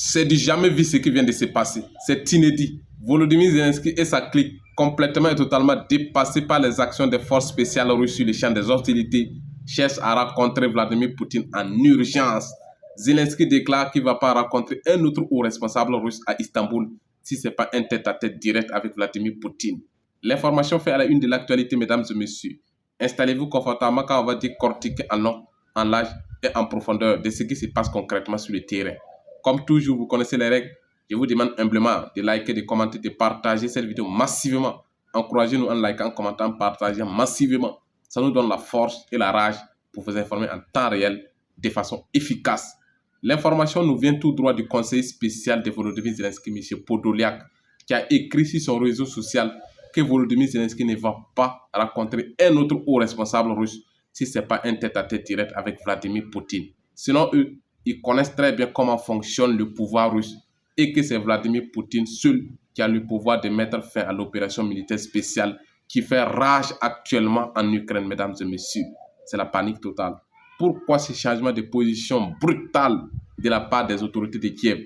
C'est du jamais vu ce qui vient de se passer. C'est inédit. Volodymyr Zelensky et sa clique, complètement et totalement dépassés par les actions des forces spéciales russes sur les champs des hostilités, cherchent à rencontrer Vladimir Poutine en urgence. Zelensky déclare qu'il ne va pas rencontrer un autre haut responsable russe à Istanbul si ce n'est pas un tête-à-tête direct avec Vladimir Poutine. L'information fait à la une de l'actualité, mesdames et messieurs. Installez-vous confortablement car on va décortiquer en long, en large et en profondeur de ce qui se passe concrètement sur le terrain. Comme toujours, vous connaissez les règles. Je vous demande humblement de liker, de commenter, de partager cette vidéo massivement. Encouragez-nous en likant, en commentant, en partageant massivement. Ça nous donne la force et la rage pour vous informer en temps réel de façon efficace. L'information nous vient tout droit du conseiller spécial de Volodymyr Zelensky, M. Podolyak, qui a écrit sur son réseau social que Volodymyr Zelensky ne va pas rencontrer un autre haut responsable russe si ce n'est pas un tête-à-tête direct avec Vladimir Poutine. Sinon, eux, ils connaissent très bien comment fonctionne le pouvoir russe et que c'est Vladimir Poutine seul qui a le pouvoir de mettre fin à l'opération militaire spéciale qui fait rage actuellement en Ukraine, mesdames et messieurs. C'est la panique totale. Pourquoi ce changement de position brutal de la part des autorités de Kiev?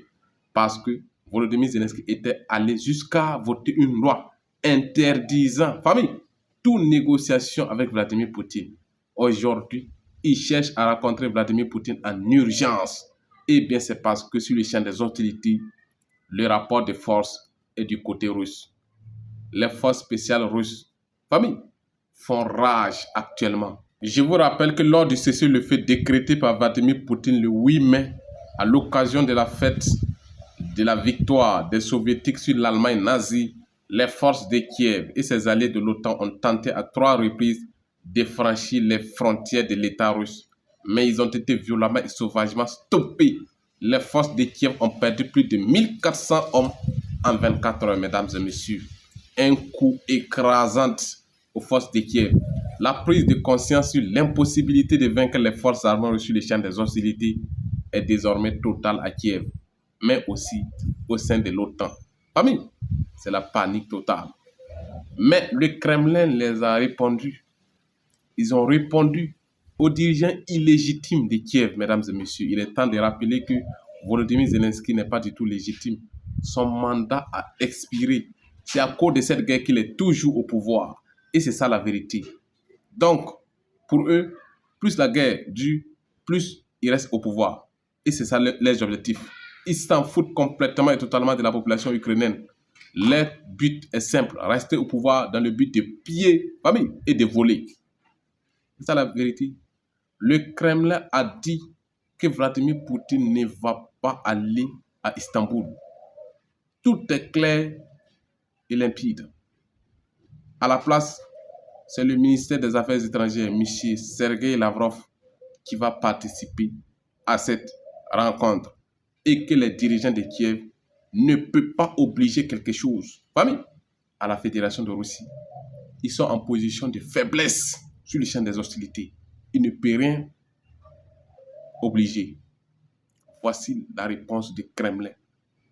Parce que Volodymyr Zelensky était allé jusqu'à voter une loi interdisant, famille, toute négociation avec Vladimir Poutine. Aujourd'hui, il cherche à rencontrer Vladimir Poutine en urgence. Eh bien, c'est parce que sur le champ des hostilités, le rapport de force est du côté russe. Les forces spéciales russes, famille, font rage actuellement. Je vous rappelle que lors du cessez-le-feu décrété par Vladimir Poutine le 8 mai, à l'occasion de la fête de la victoire des soviétiques sur l'Allemagne nazie, les forces de Kiev et ses alliés de l'OTAN ont tenté à 3 reprises de franchir les frontières de l'État russe. Mais ils ont été violemment et sauvagement stoppés. Les forces de Kiev ont perdu plus de 1400 hommes en 24 heures, mesdames et messieurs. Un coup écrasant aux forces de Kiev. La prise de conscience sur l'impossibilité de vaincre les forces armées russes sur les champs des hostilités est désormais totale à Kiev, mais aussi au sein de l'OTAN. Famille, c'est la panique totale. Mais le Kremlin les a répondu. Ils ont répondu aux dirigeants illégitimes de Kiev, mesdames et messieurs. Il est temps de rappeler que Volodymyr Zelensky n'est pas du tout légitime. Son mandat a expiré. C'est à cause de cette guerre qu'il est toujours au pouvoir. Et c'est ça la vérité. Donc, pour eux, plus la guerre dure, plus ils restent au pouvoir. Et c'est ça leurs objectifs. Ils s'en foutent complètement et totalement de la population ukrainienne. Leur but est simple, rester au pouvoir dans le but de piller famille et de voler. C'est ça la vérité. Le Kremlin a dit que Vladimir Poutine ne va pas aller à Istanbul. Tout est clair et limpide. À la place, c'est le ministère des Affaires étrangères, M. Sergei Lavrov, qui va participer à cette rencontre. Et que les dirigeants de Kiev ne peuvent pas obliger quelque chose. Famille, à la Fédération de Russie. Ils sont en position de faiblesse sur le champ des hostilités. Ils ne peuvent rien obliger. Voici la réponse du Kremlin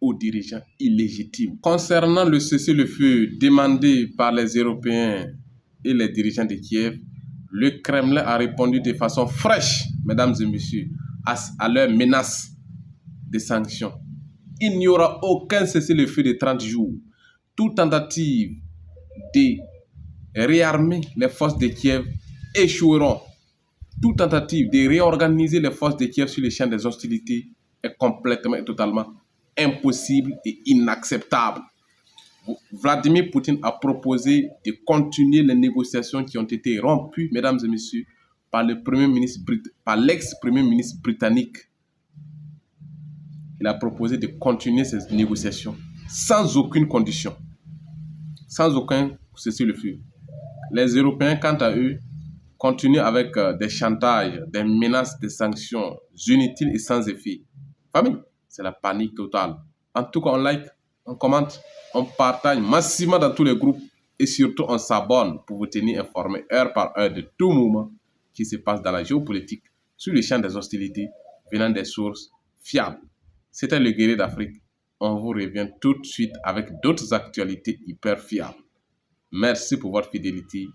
aux dirigeants illégitimes. Concernant le cessez-le-feu demandé par les Européens et les dirigeants de Kiev, le Kremlin a répondu de façon fraîche, mesdames et messieurs, à leurs menaces de sanctions. Il n'y aura aucun cessez-le-feu de 30 jours. Toute tentative de réarmer les forces de Kiev échoueront. Toute tentative de réorganiser les forces de Kiev sur les champs des hostilités est complètement et totalement impossible et inacceptable. Vladimir Poutine a proposé de continuer les négociations qui ont été rompues, mesdames et messieurs, par l'ex-premier ministre britannique. Il a proposé de continuer ces négociations sans aucune condition, sans aucun cessez-le-feu. Les Européens, quant à eux, continuent avec des chantages, des menaces de sanctions inutiles et sans effet. Famille, c'est la panique totale. En tout cas, on like, on commente, on partage massivement dans tous les groupes et surtout on s'abonne pour vous tenir informés heure par heure de tout mouvement qui se passe dans la géopolitique sur les champs des hostilités venant des sources fiables. C'était le Guerrier d'Afrique. On vous revient tout de suite avec d'autres actualités hyper fiables. Merci pour votre fidélité.